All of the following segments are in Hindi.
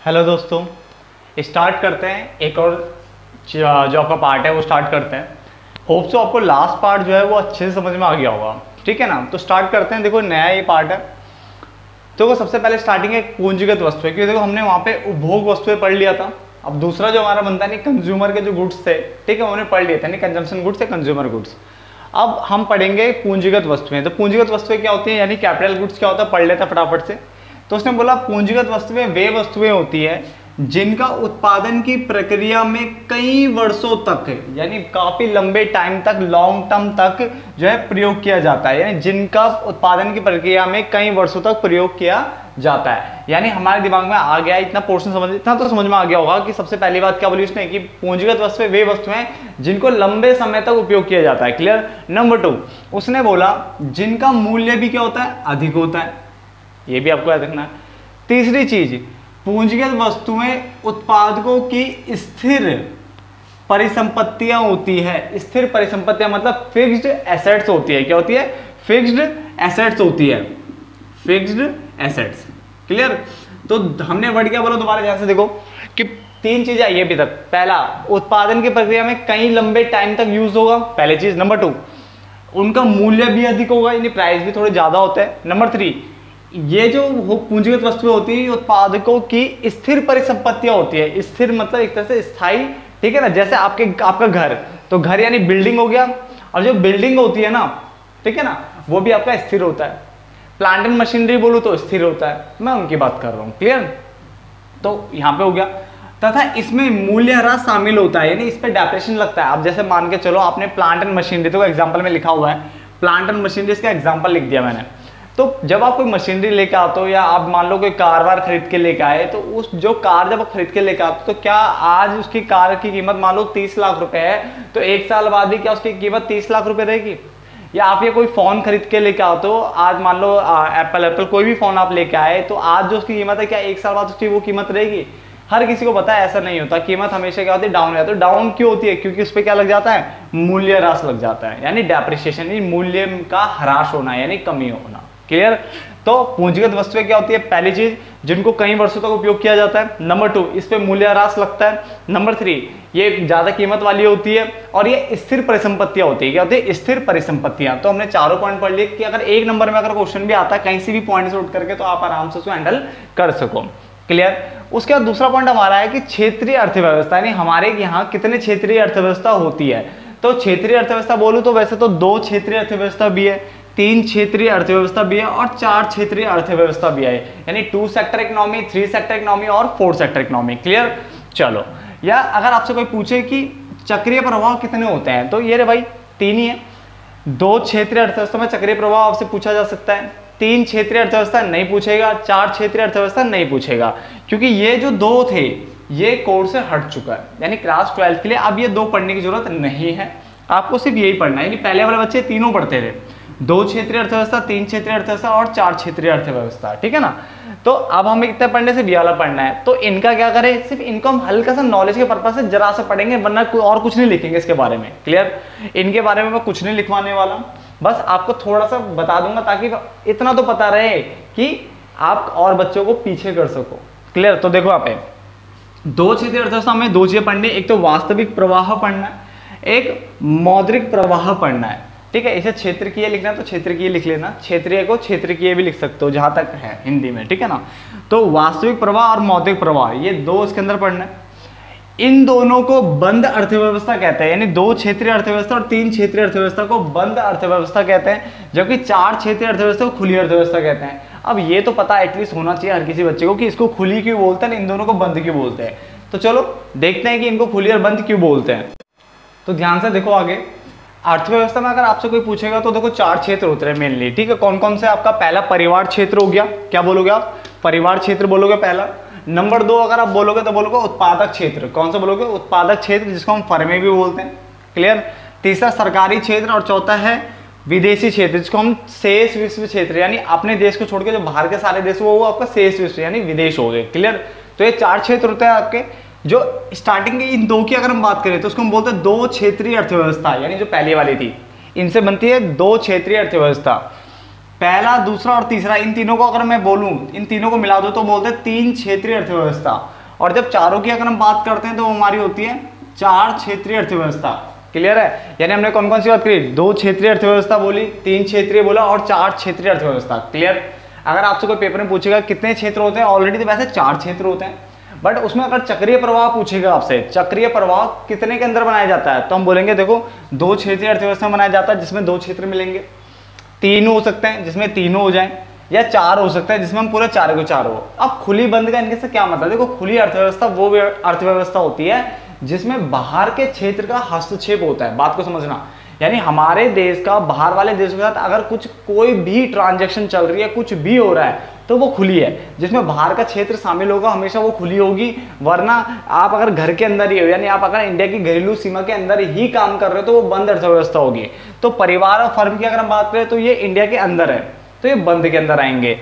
हेलो दोस्तों, स्टार्ट करते हैं। एक और जो आपका पार्ट है वो स्टार्ट करते हैं। होप सो आपको लास्ट पार्ट जो है वो अच्छे से समझ में आ गया होगा। ठीक है ना, तो स्टार्ट करते हैं। देखो नया ये पार्ट है, तो सबसे पहले स्टार्टिंग है पूंजीगत वस्तु है, क्योंकि देखो हमने वहाँ पे उपभोग वस्तुएं पढ़ लिया था। अब दूसरा जो हमारा बनता है नहीं, कंज्यूमर के जो गुड्स थे, ठीक है, उन्हें पढ़ लिया था, नहीं कंजम्पशन गुड्स या कंज्यूमर गुड्स। अब हम पढ़ेंगे पूंजीगत वस्तुएं। तो पूंजीगत वस्तुएं क्या होती हैं, यानी कैपिटल गुड्स क्या होता है, पढ़ लेता फटाफट से। तो उसने बोला पूंजीगत वस्तुएं वे वस्तुएं होती है जिनका उत्पादन की प्रक्रिया में कई वर्षों तक, यानी काफी लंबे टाइम तक, लॉन्ग टर्म तक जो है प्रयोग किया जाता है, यानी जिनका उत्पादन की प्रक्रिया में कई वर्षों तक प्रयोग किया जाता है। यानी हमारे दिमाग में आ गया इतना पोर्शन, समझ इतना तो समझ में आ गया होगा कि सबसे पहली बात क्या बोली उसने कि पूंजीगत वस्तुएं वे वस्तुएं जिनको लंबे समय तक उपयोग किया जाता है। क्लियर। नंबर 2 उसने बोला जिनका मूल्य भी क्या होता है, अधिक होता है। ये भी आपको याद रखना है। तीसरी चीज, पूंजीगत वस्तुएं उत्पादकों की स्थिर परिसंपत्तियां होती है। स्थिर परिसंपत्तियां मतलब फिक्स्ड एसेट्स होती है। क्या होती है? फिक्स्ड एसेट्स होती है। Fixed assets. क्लियर। तो हमने वर्ड क्या बोला, दोबारा ध्यान से देखो कि 3 चीजें आई अभी तक। पहला, उत्पादन की प्रक्रिया में कई लंबे टाइम तक यूज होगा, पहली चीज। नंबर 2, उनका मूल्य भी अधिक होगा, यानी प्राइस भी थोड़े ज्यादा होता है। नंबर 3, ये जो पूंजीगत वस्तुएं होती है उत्पादकों की स्थिर परिसंपत्तियां होती है। स्थिर मतलब एक तरह से स्थायी, ठीक है ना। जैसे आपका घर, तो घर यानी बिल्डिंग हो गया, और जो बिल्डिंग होती है ना, ठीक है ना, वो भी आपका स्थिर होता है। प्लांट एंड मशीनरी बोलूं तो स्थिर होता है, मैं उनकी बात कर रहा हूं। क्लियर। तो यहां पे हो गया। तथा इसमें मूल्यह्रास शामिल होता है, यानी इस पे डेप्रिसिएशन लगता है। आप जैसे मान के चलो आपने प्लांट एंड मशीनरी, तो एग्जाम्पल में लिखा हुआ है प्लांट एंड मशीनरी, इसका एग्जाम्पल लिख दिया मैंने। तो जब आप कोई मशीनरी लेके आते हो, या आप मान लो कोई कार वार खरीद के लेके आए, तो उस जो कार जब आप खरीद के लेके आते हो, तो क्या आज उसकी कार की कीमत मान लो 30 लाख रुपए है, तो 1 साल बाद भी क्या उसकी कीमत 30 लाख रुपए रहेगी? या आप ये कोई फोन खरीद के लेके आते हो, आज मान लो एप्पल कोई भी फोन आप लेके आए, तो आज जो उसकी कीमत है, क्या 1 साल बाद उसकी वो कीमत रहेगी? हर किसी को पता है ऐसा नहीं होता। कीमत हमेशा क्या होती है, डाउन रहती है। डाउन क्यों होती है? क्योंकि उस पर क्या लग जाता है, मूल्यह्रास लग जाता है, यानी डेप्रिसिएशन, मूल्य का ह्रास होना, यानी कमी होना। क्लियर। तो पूंजीगत वस्तुएं क्या होती है? पहली चीज, जिनको कई वर्षों तक उपयोग किया जाता है। नंबर 2, इस पे मूल्यह्रास लगता है। नंबर 3, ये ज्यादा कीमत वाली होती है, और ये स्थिर परिसंपत्तियां होती है। क्या होती है? स्थिर परिसंपत्तियां। तो हमने चारों पॉइंट पढ़ लिए कि अगर एक नंबर में अगर क्वेश्चन भी आता है कहीं से भी पॉइंट से उठ करके, तो आप आराम से उसको हैंडल कर सको। क्लियर। उसके बाद दूसरा पॉइंट हमारा है कि क्षेत्रीय अर्थव्यवस्था, यानी हमारे यहाँ कितने क्षेत्रीय अर्थव्यवस्था होती है। तो क्षेत्रीय अर्थव्यवस्था बोलूं तो वैसे तो 2 क्षेत्रीय अर्थव्यवस्था भी है, 3 क्षेत्रीय अर्थव्यवस्था भी है, और 4 क्षेत्रीय अर्थव्यवस्था भी है, यानी 2 सेक्टर इकोनॉमी, 3 सेक्टर इकोनॉमी और 4 सेक्टर इकोनॉमी। क्लियर। चलो, या अगर आपसे कोई पूछे कि चक्रीय प्रभाव कितने होते हैं, तो ये रे भाई 3 ही है। 2 क्षेत्रीय अर्थव्यवस्था में चक्रीय प्रभाव आपसे पूछा जा सकता है, 3 क्षेत्रीय अर्थव्यवस्था नहीं पूछेगा, 4 क्षेत्रीय अर्थव्यवस्था नहीं पूछेगा, क्योंकि ये जो 2 थे ये कोर्स से हट चुका है, यानी क्लास 12 के लिए अब ये 2 पढ़ने की जरूरत नहीं है। आपको सिर्फ यही पढ़ना है, यानी पहले वाले बच्चे तीनों पढ़ते थे, 2 क्षेत्रीय अर्थव्यवस्था, 3 क्षेत्रीय अर्थव्यवस्था और 4 क्षेत्रीय अर्थव्यवस्था। ठीक है ना। तो अब हमें कितना पढ़ने से वाला पढ़ना है, तो इनका क्या करें, सिर्फ इनको हम हल्का सा नॉलेज के पर्पज से जरा सा पढ़ेंगे, वरना और कुछ नहीं लिखेंगे इसके बारे में। क्लियर। इनके बारे में मैं कुछ नहीं लिखवाने वाला, बस आपको थोड़ा सा बता दूंगा, ताकि इतना तो पता रहे कि आप और बच्चों को पीछे कर सको। क्लियर। तो देखो आप 2 क्षेत्रीय अर्थव्यवस्था में 2 चीजें पढ़नी, एक तो वास्तविक प्रवाह पढ़ना है, एक मौद्रिक प्रवाह पढ़ना है। ठीक है। इसे क्षेत्रकीय लिखना है तो क्षेत्रकीय लिख लेना, क्षेत्रीय को क्षेत्रकीय भी लिख सकते हो, जहां तक है हिंदी में। ठीक है ना। तो वास्तविक प्रवाह और मौद्रिक प्रवाह, ये 2 इसके अंदर पढ़ना है। इन दोनों को बंद अर्थव्यवस्था कहते हैं, यानी 2 क्षेत्रीय अर्थव्यवस्था और 3 क्षेत्रीय अर्थव्यवस्था को बंद अर्थव्यवस्था कहते हैं, जबकि 4 क्षेत्रीय अर्थव्यवस्था को खुली अर्थव्यवस्था कहते हैं। अब ये तो पता एटलीस्ट होना चाहिए हर किसी बच्चे को कि इसको खुली क्यों बोलते हैं, इन दोनों को बंद क्यों बोलते हैं। तो चलो देखते हैं कि इनको खुली और बंद क्यों बोलते हैं। तो ध्यान से देखो आगे, अर्थव्यवस्था में अगर आपसे कोई पूछेगा तो देखो 4 क्षेत्र होते हैं मेनली। ठीक है। कौन कौन से? आपका पहला परिवार क्षेत्र हो गया, क्या बोलोगे आप? परिवार क्षेत्र बोलोगे पहला। नंबर 2 अगर आप बोलोगे तो बोलोगे उत्पादक क्षेत्र। कौन सा बोलोगे? उत्पादक क्षेत्र, जिसको हम फर्मे भी बोलते हैं। क्लियर। तीसरा सरकारी क्षेत्र, और चौथा है विदेशी क्षेत्र, जिसको हम शेष विश्व क्षेत्र, यानी अपने देश को छोड़ के जो बाहर के सारे देश वो आपका शेष विश्व यानी विदेश हो गए। क्लियर। तो ये 4 क्षेत्र होते हैं आपके। जो स्टार्टिंग के इन 2 की अगर हम बात करें तो उसको हम बोलते हैं 2 क्षेत्रीय अर्थव्यवस्था, यानी जो पहले वाली थी, इनसे बनती है 2 क्षेत्रीय अर्थव्यवस्था। पहला, दूसरा और तीसरा, इन तीनों को अगर मैं बोलूं, इन तीनों को मिला दो तो बोलते हैं 3 क्षेत्रीय अर्थव्यवस्था। और जब चारों की अगर हम बात करते हैं तो हमारी होती है 4 क्षेत्रीय अर्थव्यवस्था। क्लियर है? यानी हमने कौन कौन सी बात करी? 2 क्षेत्रीय अर्थव्यवस्था बोली, 3 क्षेत्रीय बोला और 4 क्षेत्रीय अर्थव्यवस्था। क्लियर? अगर आपसे कोई पेपर में पूछेगा कितने क्षेत्र होते हैं, ऑलरेडी तो वैसे 4 क्षेत्र होते हैं, बट उसमें अगर चक्रीय प्रवाह पूछेगा आपसे, चक्रीय प्रवाह कितने के अंदर बनाया जाता है, तो हम बोलेंगे देखो 2 क्षेत्रीय अर्थव्यवस्था में बनाया जाता है जिसमें 2 क्षेत्र मिलेंगे, 3 हो सकते हैं जिसमें तीनों हो जाए, या 4 हो सकता है जिसमें हम पूरे 4 को 4 हो। अब खुली बंद का इनके से क्या मतलब? देखो खुली अर्थव्यवस्था वो अर्थव्यवस्था होती है जिसमें बाहर के क्षेत्र का हस्तक्षेप होता है। बात को समझना, यानी हमारे देश का बाहर वाले देशों के साथ अगर कोई भी ट्रांजैक्शन चल रही है, कुछ भी हो रहा है, तो वो खुली है। जिसमें बाहर का क्षेत्र शामिल होगा हमेशा वो खुली होगी। वरना आप अगर घर के अंदर ही हो, यानी आप अगर इंडिया की घरेलू सीमा के अंदर ही काम कर रहे हो, तो वो बंद अर्थव्यवस्था होगी। तो परिवार और फर्म की अगर हम बात करें तो ये इंडिया के अंदर है, तो ये बंद के अंदर आएंगे।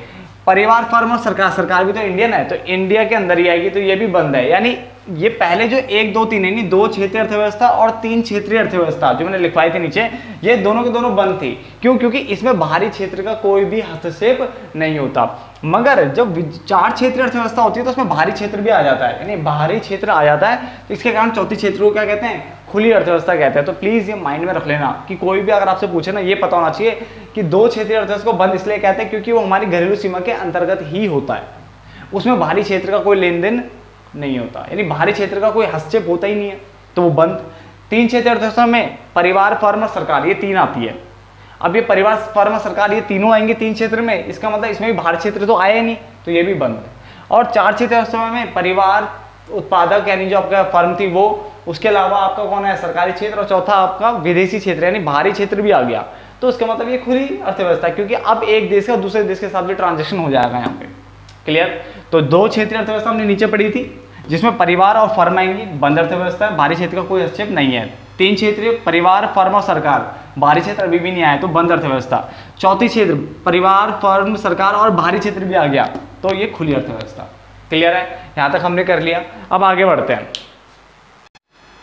परिवार, फर्म और सरकार, सरकार भी तो इंडियन है, तो इंडिया के अंदर ही आएगी, तो ये भी बंद है। यानी ये पहले जो 1 2 3 यानी 2 क्षेत्रीय अर्थव्यवस्था और 3 क्षेत्रीय अर्थव्यवस्था जो मैंने लिखवाई थी नीचे, ये दोनों के दोनों बंद थी। क्यों? क्योंकि इसमें बाहरी क्षेत्र का कोई भी हस्तक्षेप नहीं होता। मगर जब 4 क्षेत्रीय अर्थव्यवस्था होती है तो उसमें बाहरी क्षेत्र भी आ जाता है, यानी बाहरी क्षेत्र आ जाता है, तो इसके कारण चौथी क्षेत्र को क्या कहते हैं? खुली अर्थव्यवस्था कहते हैं। तो प्लीज ये माइंड में रख लेना कि कोई भी अगर आपसे पूछे ना, ये पता होना चाहिए कि 2 क्षेत्रीय अर्थव्यवस्था को बंद इसलिए कहते हैं क्योंकि वो हमारी घरेलू सीमा के अंतर्गत ही होता है, उसमें बाहरी क्षेत्र का कोई लेन देन नहीं होता, यानी बाहरी क्षेत्र का कोई हस्तक्षेप होता ही नहीं है, तो वो बंद। 3 क्षेत्रीय अर्थव्यवस्था में परिवार, फर्म और सरकार, ये 3 आती है। अब ये परिवार, फर्म और सरकार ये तीनों आएंगे 3 क्षेत्र में, इसका मतलब इसमें भी बाहरी क्षेत्र तो आया ही नहीं, तो ये भी बंद। और 4 क्षेत्रीय अर्थव्यवस्था में परिवार, उत्पादक यानी जो आपका फर्म थी वो, उसके अलावा आपका कौन है? सरकारी क्षेत्र, और चौथा आपका विदेशी क्षेत्र यानी बाहरी क्षेत्र भी आ गया, तो उसका मतलब ये खुली अर्थव्यवस्था, क्योंकि अब एक देश का दूसरे देश के साथ भी ट्रांजेक्शन हो जाएगा यहाँ पे। क्लियर? तो 2 क्षेत्रीय अर्थव्यवस्था हमने नीचे पढ़ी थी जिसमें परिवार और फर्म आएंगी, बंद अर्थव्यवस्था है, बाहरी क्षेत्र का कोई हस्तक्षेप नहीं है। 3 क्षेत्रीय परिवार, फर्म और सरकार, बाहरी क्षेत्र अभी भी नहीं आया, तो बंद अर्थव्यवस्था। चौथी क्षेत्र परिवार, फर्म, सरकार और बाहरी क्षेत्र भी आ गया, तो ये खुली अर्थव्यवस्था। क्लियर है? यहाँ तक हमने कर लिया। अब आगे बढ़ते हैं।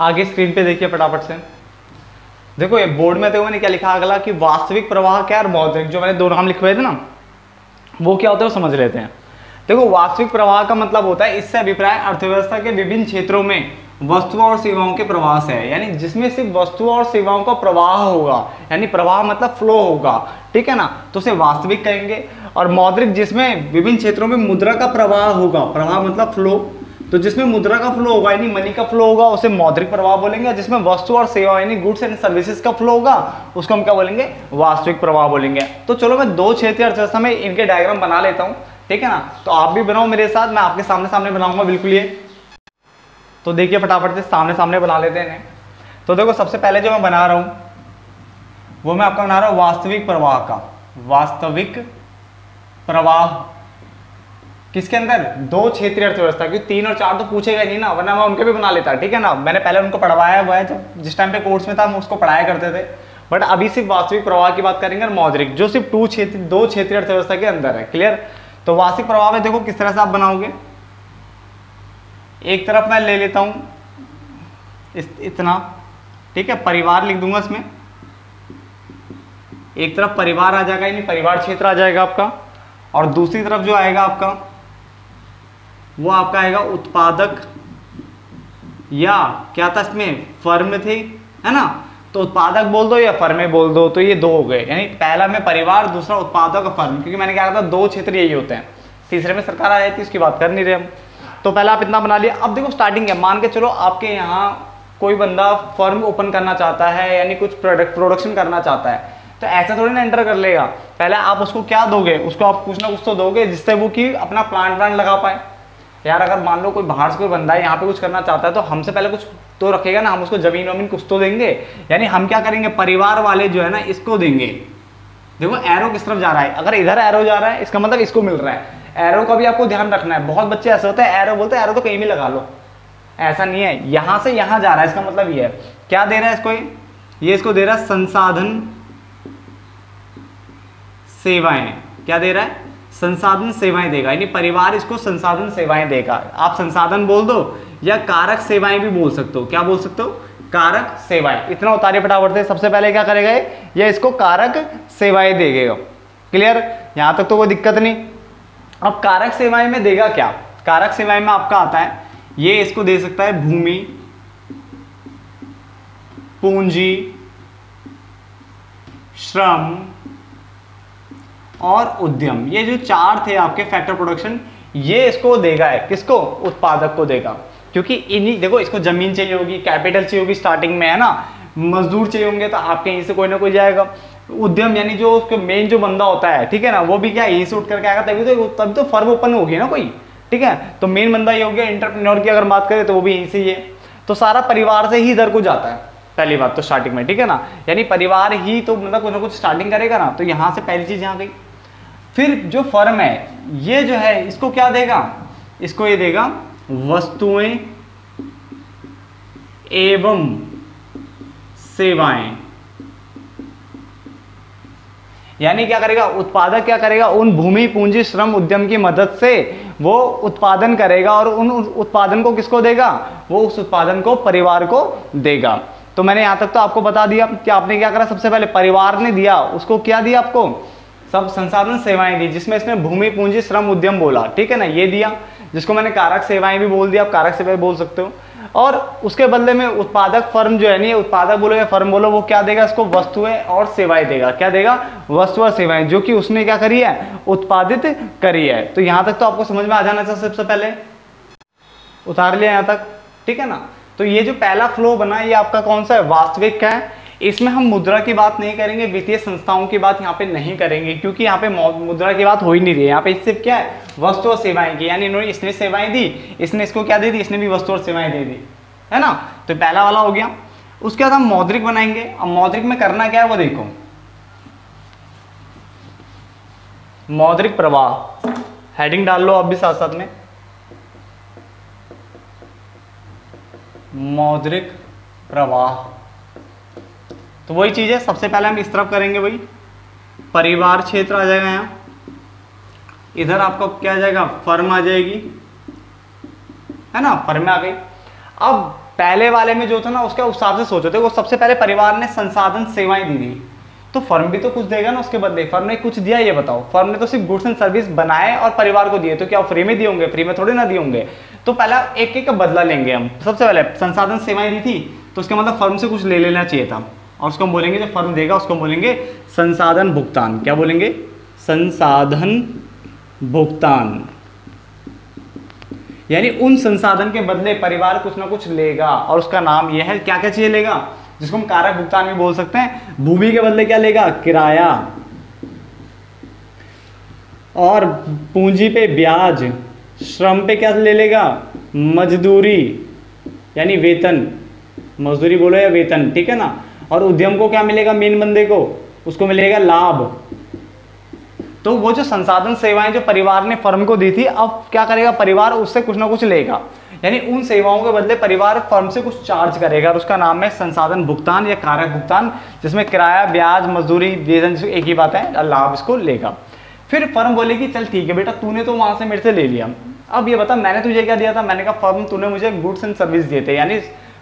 आगे स्क्रीन पे देखिए फटाफट से। देखो ये बोर्ड में देखो मैंने क्या लिखा अगला, कि वास्तविक प्रवाह क्या और मौद्रिक, जो मैंने 2 नाम लिखवाए थे ना, वो क्या होता है वो समझ लेते हैं। देखो वास्तविक प्रवाह का मतलब होता है, इससे अभिप्राय अर्थव्यवस्था के विभिन्न क्षेत्रों में वस्तुओं और सेवाओं के प्रवाह से है, यानी जिसमें सिर्फ वस्तुओं और सेवाओं का प्रवाह होगा, यानी प्रवाह मतलब फ्लो होगा, ठीक है ना, तो उसे वास्तविक कहेंगे। और मौद्रिक जिसमें विभिन्न क्षेत्रों में मुद्रा का प्रवाह होगा, प्रवाह मतलब फ्लो, तो जिसमें मुद्रा का फ्लो होगा यानी मनी का फ्लो होगा उसे मौद्रिक प्रवाह बोलेंगे। जिसमें वस्तु और सेवा यानी गुड्स एंड सर्विसेज का फ्लो होगा उसको हम क्या बोलेंगे? वास्तविक प्रवाह बोलेंगे। तो चलो मैं 2 क्षेत्रीय अर्थव्यवस्था में इनके डायग्राम बना लेता हूँ, ठीक है ना, तो आप भी बनाओ मेरे साथ, मैं आपके सामने सामने बनाऊंगा बिल्कुल ये। तो देखिए फटाफट से सामने सामने बना लेते हैं। तो देखो सबसे पहले जो मैं बना रहा हूँ वो मैं आपका बना रहा हूँ वास्तविक प्रवाह का। वास्तविक प्रवाह किसके अंदर? 2 क्षेत्रीय अर्थव्यवस्था, क्योंकि 3 और 4 तो पूछेगा नहीं ना, वरना मैं उनके भी बना लेता, ठीक है ना। मैंने पहले उनको पढ़वाया हुआ है, जब जिस टाइम पे कोर्स में था हम उसको पढ़ाया करते थे, बट अभी सिर्फ वास्तविक प्रवाह की बात करेंगे और मौद्रिक जो सिर्फ 2 क्षेत्रीय अर्थव्यवस्था के अंदर है। क्लियर? तो वास्तविक प्रवाह में देखो किस तरह से आप बनाओगे। एक तरफ मैं ले लेता हूँ इतना, ठीक है, परिवार लिख दूंगा इसमें, एक तरफ परिवार आ जाएगा यानी परिवार क्षेत्र आ जाएगा आपका, और दूसरी तरफ जो आएगा आपका वो आपका आएगा उत्पादक, या क्या था इसमें? फर्म थी, है ना, तो उत्पादक बोल दो या फर्में बोल दो, तो ये 2 हो गए, यानी पहला में परिवार, दूसरा उत्पादक और फर्म, क्योंकि मैंने क्या कहा था 2 क्षेत्र यही होते हैं, तीसरे में सरकार आ जाती है, उसकी बात कर नहीं रहे हम। तो पहला आप इतना बना लिया। अब देखो स्टार्टिंग है, मान के चलो आपके यहाँ कोई बंदा फर्म ओपन करना चाहता है, यानी कुछ प्रोडक्शन करना चाहता है, तो ऐसा थोड़ी ना एंटर कर लेगा, पहले आप उसको क्या दोगे? उसको आप कुछ ना कुछ तो दोगे जिससे वो कि अपना प्लांट लगा पाए। यार अगर मान लो कोई बाहर से कोई बंदा है यहाँ पे कुछ करना चाहता है, तो हमसे पहले कुछ तो रखेगा ना, हम उसको जमीन वमीन कुछ तो देंगे, यानी हम क्या करेंगे? परिवार वाले जो है ना इसको देंगे। देखो एरो किस तरफ जा रहा है, अगर इधर एरो जा रहा है इसका मतलब इसको मिल रहा है। एरो का भी आपको ध्यान रखना है, बहुत बच्चे ऐसे होते हैं एरो बोलते हैं एरो तो कहीं भी लगा लो, ऐसा नहीं है, यहाँ से यहाँ जा रहा है, इसका मतलब ये है। क्या दे रहा है इसको? ये इसको दे रहा है संसाधन सेवाएं। क्या दे रहा है? संसाधन सेवाएं देगा, यानी परिवार इसको संसाधन सेवाएं देगा। आप संसाधन बोल दो या कारक सेवाएं भी बोल सकते हो। क्या बोल सकते हो? कारक सेवाएं। इतना उतारिए फटाफट से। सबसे पहले क्या करेगा ये इसको कारक सेवाएं देगा। क्लियर, यहाँ तक तो कोई दिक्कत नहीं। अब कारक सेवाएं में देगा क्या, कारक सेवाएं में आपका आता है ये, इसको दे सकता है भूमि, पूंजी, श्रम और उद्यम। ये जो चार थे आपके फैक्टर प्रोडक्शन, ये इसको देगा है, किसको, उत्पादक को देगा। क्योंकि इन्हीं, देखो इसको जमीन चाहिए होगी, कैपिटल चाहिए होगी स्टार्टिंग में, है ना, मजदूर चाहिए होंगे तो आपके यहीं से कोई ना कोई जाएगा। उद्यम यानी जो उसके मेन जो बंदा होता है, ठीक है ना, वो भी क्या यहीं से उठ करके आएगा, तभी तो फर्म ओपन होगी ना कोई, ठीक है। तो मेन बंदा ये हो गया। एंटरप्रेन्योर की अगर बात करें तो वो भी यहीं से ही है। तो सारा परिवार से ही इधर को जाता है, पहली बात तो स्टार्टिंग में, ठीक है ना, यानी परिवार ही तो मतलब कुछ ना कुछ स्टार्टिंग करेगा ना। तो यहाँ से पहली चीज यहाँ गई। फिर जो फर्म है ये जो है इसको क्या देगा, इसको ये देगा वस्तुएं एवं सेवाएं। यानी क्या करेगा, उत्पादक क्या करेगा, उन भूमि, पूंजी, श्रम, उद्यम की मदद से वो उत्पादन करेगा और उन उत्पादन को किसको देगा, वो उस उत्पादन को परिवार को देगा। तो मैंने यहां तक तो आपको बता दिया कि आपने क्या करा, सबसे पहले परिवार ने दिया, उसको क्या दिया, आपको सब संसाधन सेवाएं दी, जिसमें इसने भूमि, पूंजी, श्रम, उद्यम बोला, ठीक है ना, ये दिया, जिसको मैंने कारक सेवाएं भी बोल दिया, आप कारक सेवाएं बोल सकते हो। और उसके बदले में उत्पादक फर्म जो है, नहीं उत्पादक बोलो या फर्म बोलो, वो क्या देगा, इसको वस्तुएं और सेवाएं देगा। क्या देगा, वस्तु और सेवाएं, जो कि उसने क्या करी है, उत्पादित करी है। तो यहां तक तो आपको समझ में आ जाना चाहिए। सबसे पहले उतार लिया यहां तक, ठीक है ना। तो ये जो पहला फ्लो बना ये आपका कौन सा है, वास्तविक का है। इसमें हम मुद्रा की बात नहीं करेंगे, वित्तीय संस्थाओं की बात यहाँ पे नहीं करेंगे, क्योंकि यहाँ पे मुद्रा की बात हो ही नहीं रही है। यहाँ पे सिर्फ क्या है, वस्तु और सेवाएं की, यानी इन्होंने, इसने सेवाएं दी, इसने इसको क्या दे दी, इसने भी वस्तु और सेवाएं दे दी, है ना। तो पहला वाला हो गया। उसके बाद हम मौद्रिक बनाएंगे। अब मौद्रिक में करना क्या है वो देखो, मौद्रिक प्रवाह, हेडिंग डाल लो अब भी साथ साथ में, मौद्रिक प्रवाह। तो वही चीज है, सबसे पहले हम इस तरफ करेंगे, वही परिवार क्षेत्र आ जाएगा यहाँ, इधर आपका क्या आ जाएगा, फर्म आ जाएगी, है ना, फर्म आ गई। अब पहले वाले में जो था ना उसका उस हिसाब से सोचो थे, वो सबसे पहले परिवार ने संसाधन सेवाएं दी थी, तो फर्म भी तो कुछ देगा ना उसके बदले। फर्म ने कुछ दिया, ये बताओ, फर्म ने तो सिर्फ गुड्स एंड सर्विस बनाए और परिवार को दिए, तो क्या फ्री में दिए होंगे, फ्री में थोड़ी ना दिए होंगे। तो पहला एक एक का बदला लेंगे हम। सबसे पहले संसाधन सेवाएं दी थी, तो उसका मतलब फर्म से कुछ ले लेना चाहिए था, और उसको हम बोलेंगे, जो फर्म देगा उसको बोलेंगे संसाधन भुगतान। क्या बोलेंगे, संसाधन भुगतान। यानी उन संसाधन के बदले परिवार कुछ ना कुछ लेगा, और उसका नाम यह है, क्या क्या चीजें लेगा, जिसको हम कारक भुगतान भी बोल सकते हैं। भूमि के बदले क्या लेगा, किराया, और पूंजी पे ब्याज, श्रम पे क्या ले लेगा, मजदूरी यानी वेतन, मजदूरी बोलो या वेतन, ठीक है ना। और उद्यम को क्या मिलेगा, मेन बंदे को, उसको मिलेगा लाभ। तो वो जो संसाधन सेवाएं जो परिवार ने फर्म को दी थी, अब क्या करेगा, परिवार उससे कुछ ना कुछ लेगा, यानी उन सेवाओं के बदले परिवार फर्म से कुछ चार्ज करेगा, और उसका नाम है संसाधन भुगतान या कारक भुगतान, जिसमें किराया, ब्याज, मजदूरी, वेतन, एक ही बात है, लाभ इसको लेगा। फिर फर्म बोलेगी चल ठीक है बेटा, तूने तो वहां से मेरे से ले लिया, अब ये बता मैंने तुझे क्या दिया था। मैंने कहा फर्म तूने मुझे गुड्स एंड सर्विस दिए थे, यानी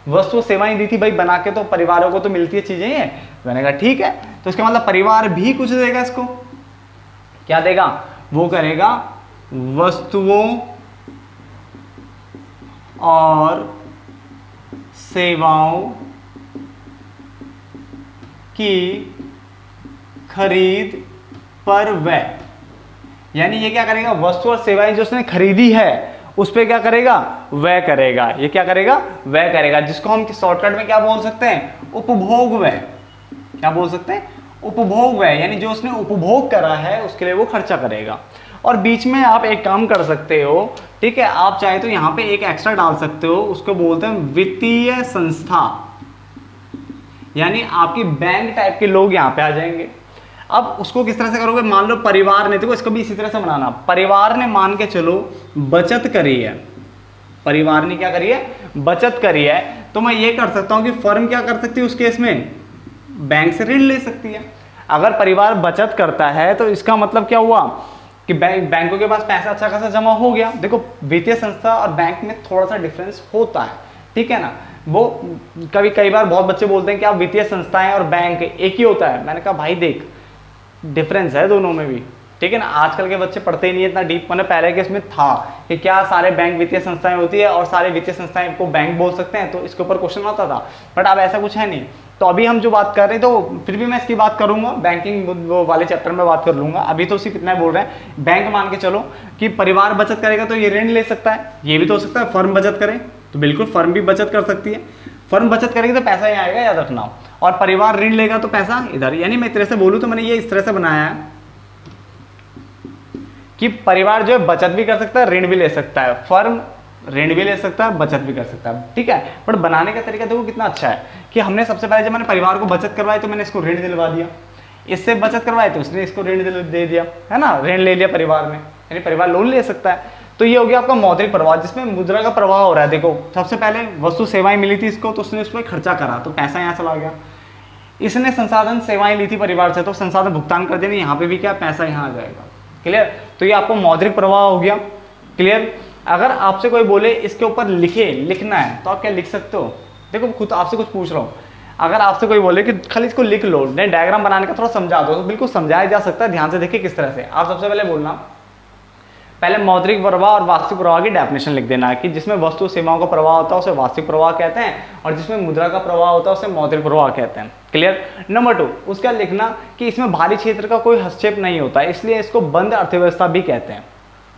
वस्तु सेवाएं दी थी भाई, बना के तो परिवारों को तो मिलती है चीजें हैं। मैंने कहा ठीक है, तो इसका मतलब परिवार भी कुछ देगा, इसको क्या देगा, वो करेगा वस्तुओं और सेवाओं की खरीद पर व्यय। यानी ये क्या करेगा, वस्तु और सेवाएं जो उसने खरीदी है उस पर क्या करेगा, व्यय करेगा। ये क्या करेगा, व्यय करेगा, जिसको हम शॉर्टकट में क्या बोल सकते हैं, उपभोग व्यय। क्या बोल सकते हैं, उपभोग व्यय, यानी जो उसने उपभोग करा है उसके लिए वो खर्चा करेगा। और बीच में आप एक काम कर सकते हो, ठीक है, आप चाहे तो यहाँ पे एक एक्स्ट्रा डाल सकते हो, उसको बोलते हैं वित्तीय संस्था, यानी आपकी बैंक टाइप के लोग यहाँ पे आ जाएंगे। अब उसको किस तरह से करोगे, मान लो परिवार ने, देखो इसको भी इसी तरह से बनाना, परिवार ने मान के चलो बचत करी है, परिवार ने क्या करी है, बचत करी है, तो मैं ये कर सकता हूँ कि फर्म क्या कर सकती है उस केस में, बैंक से ऋण ले सकती है। अगर परिवार बचत करता है तो इसका मतलब क्या हुआ कि बैंकों के पास पैसा अच्छा खासा जमा हो गया। देखो वित्तीय संस्था और बैंक में थोड़ा सा डिफरेंस होता है, ठीक है ना। वो कई बार बहुत बच्चे बोलते हैं कि आप वित्तीय संस्थाएं और बैंक एक ही होता है। मैंने कहा भाई देख, डिफरेंस है दोनों में भी, ठीक है ना। आजकल के बच्चे पढ़ते ही नहीं है इतना डीप, मैंने पहले के इसमें था कि क्या सारे बैंक वित्तीय संस्थाएं होती है और सारे वित्तीय संस्थाएं को बैंक बोल सकते हैं, तो इसके ऊपर क्वेश्चन आता था, बट अब ऐसा कुछ है नहीं। तो अभी हम जो बात कर रहे हैं, तो फिर भी मैं इसकी बात करूंगा, बैंकिंग वो वाले चैप्टर में बात कर लूंगा। अभी तो सिर्फ इतना बोल रहे हैं, बैंक मान के चलो कि परिवार बचत करेगा तो ये ऋण ले सकता है, ये भी तो हो सकता है फर्म बचत करे, तो बिल्कुल फर्म भी बचत कर सकती है। फर्म बचत करेगी तो पैसा ही आएगा, याद रखना, और परिवार ऋण लेगा तो पैसा इधर। यानी मैं एक तरह से बोलूँ तो मैंने ये इस तरह से बनाया है कि परिवार जो है बचत भी कर सकता है, ऋण भी ले सकता है, फर्म ऋण भी ले सकता है, बचत भी कर सकता है, ठीक है। बट बनाने का तरीका देखो कितना अच्छा है कि हमने सबसे पहले जब मैंने परिवार को बचत करवाई तो मैंने इसको ऋण दिलवा दिया, इससे बचत करवाई तो उसने इसको ऋण दे दिया, है ना, ऋण ले लिया परिवार में, यानी परिवार लोन ले सकता है। तो ये हो गया आपका मौद्रिक प्रवाह, जिसमें मुद्रा का प्रवाह हो रहा है। देखो सबसे पहले वस्तु सेवाएं मिली थी इसको, तो उसने उस पर खर्चा करा तो पैसा यहाँ चला गया। इसने संसाधन सेवाएं ली थी परिवार से, तो संसाधन भुगतान कर देने, यहाँ पे भी क्या पैसा यहाँ आ जाएगा, क्लियर। तो ये आपको मौद्रिक प्रवाह हो गया, क्लियर। अगर आपसे कोई बोले इसके ऊपर लिखना है तो आप क्या लिख सकते हो, देखो खुद आपसे कुछ पूछ रहा हूँ, अगर आपसे कोई बोले कि खाली इसको लिख लो, नहीं डायग्राम बनाने का थोड़ा समझा दो, तो बिल्कुल समझाया जा सकता है। ध्यान से देखिए किस तरह से। आप सबसे पहले बोलना, पहले मौद्रिक प्रवाह और वास्तविक प्रवाह की डेफिनेशन लिख देना कि जिसमें वस्तु सेवाओं का प्रवाह होता है उसे वास्तविक प्रवाह कहते हैं, और जिसमें मुद्रा का प्रवाह होता है उसे मौद्रिक प्रवाह कहते हैं, क्लियर। नंबर 2, उसका लिखना कि इसमें बाहरी क्षेत्र का कोई हस्तक्षेप नहीं होता, इसलिए इसको बंद अर्थव्यवस्था भी कहते हैं।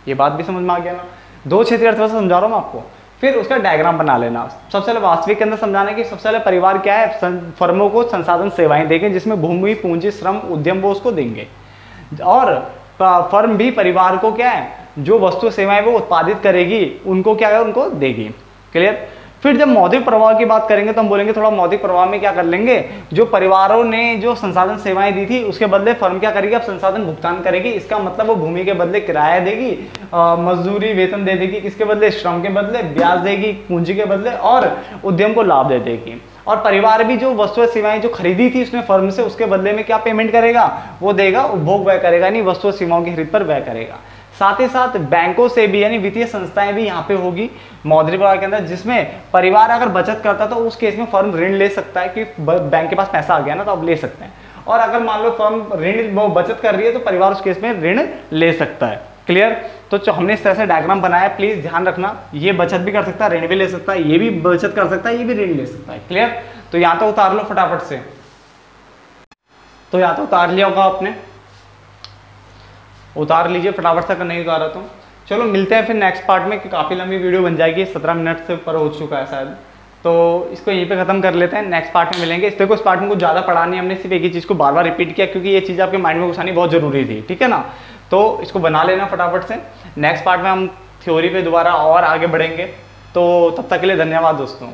ये बात भी समझ में आ गया ना, 2 क्षेत्रीय अर्थव्यवस्था समझा रहा हूँ मैं आपको। फिर उसका डायग्राम बना लेना। सबसे पहले वास्तविक के अंदर समझाना कि सबसे पहले परिवार क्या है, फर्मों को संसाधन सेवाएं देंगे, जिसमें भूमि पूंजी श्रम उद्यम वो उसको देंगे, और फर्म भी परिवार को क्या है, जो वस्तु सेवाएं वो उत्पादित करेगी उनको क्या है, उनको देगी, क्लियर। फिर जब मौद्रिक प्रवाह की बात करेंगे तो हम बोलेंगे थोड़ा मौद्रिक प्रवाह में क्या कर लेंगे, जो परिवारों ने जो संसाधन सेवाएं दी थी उसके बदले फर्म क्या करेगी, अब संसाधन भुगतान करेगी। इसका मतलब वो भूमि के बदले किराया देगी, मजदूरी वेतन दे देगी, किसके बदले, श्रम के बदले, ब्याज देगी पूंजी के बदले, और उद्यम को लाभ दे देगी। और परिवार भी जो वस्तु सेवाएं जो खरीदी थी उसने फर्म से, उसके बदले में क्या पेमेंट करेगा, वो देगा, उपभोग व्यय करेगा, नहीं वस्तु सेवाओं की खरीद पर व्यय करेगा। साथ ही साथ बैंकों से भी, यानी वित्तीय संस्थाएं भी यहाँ पे होगी मौद्रिक प्रवाह के अंदर, जिसमें परिवार अगर बचत करता तो उस केस में फर्म ऋण ले सकता है कि बैंक के पास पैसा आ गया ना, तो अब ले सकते हैं। और अगर मान लो फर्म ऋण बचत कर रही है तो परिवार उस केस में ऋण ले सकता है, क्लियर। तो हमने इस तरह से डायग्राम बनाया, प्लीज ध्यान रखना, ये बचत भी कर सकता है, ऋण भी ले सकता है, ये भी बचत कर सकता है, ये भी ऋण ले सकता है, क्लियर। तो यहाँ तो उतार लो फटाफट से, तो यहाँ तो उतार लिया होगा आपने, उतार लीजिए फटाफट से, अगर नहीं उतारा तो चलो मिलते हैं फिर नेक्स्ट पार्ट में, कि काफ़ी लंबी वीडियो बन जाएगी, 17 मिनट से ऊपर हो चुका है शायद। तो इसको यहीं पे खत्म कर लेते हैं, नेक्स्ट पार्ट में मिलेंगे। इस देखो इस पार्ट में कुछ ज़्यादा पढ़ा नहीं, हमने सिर्फ एक ही चीज़ को बार बार रिपीट किया, क्योंकि ये चीज़ आपके माइंड में घुसानी बहुत ज़रूरी थी, ठीक है ना। तो इसको बना लेना फटाफट से, नेक्स्ट पार्ट में हम थ्योरी पे दोबारा और आगे बढ़ेंगे। तो तब तक के लिए धन्यवाद दोस्तों।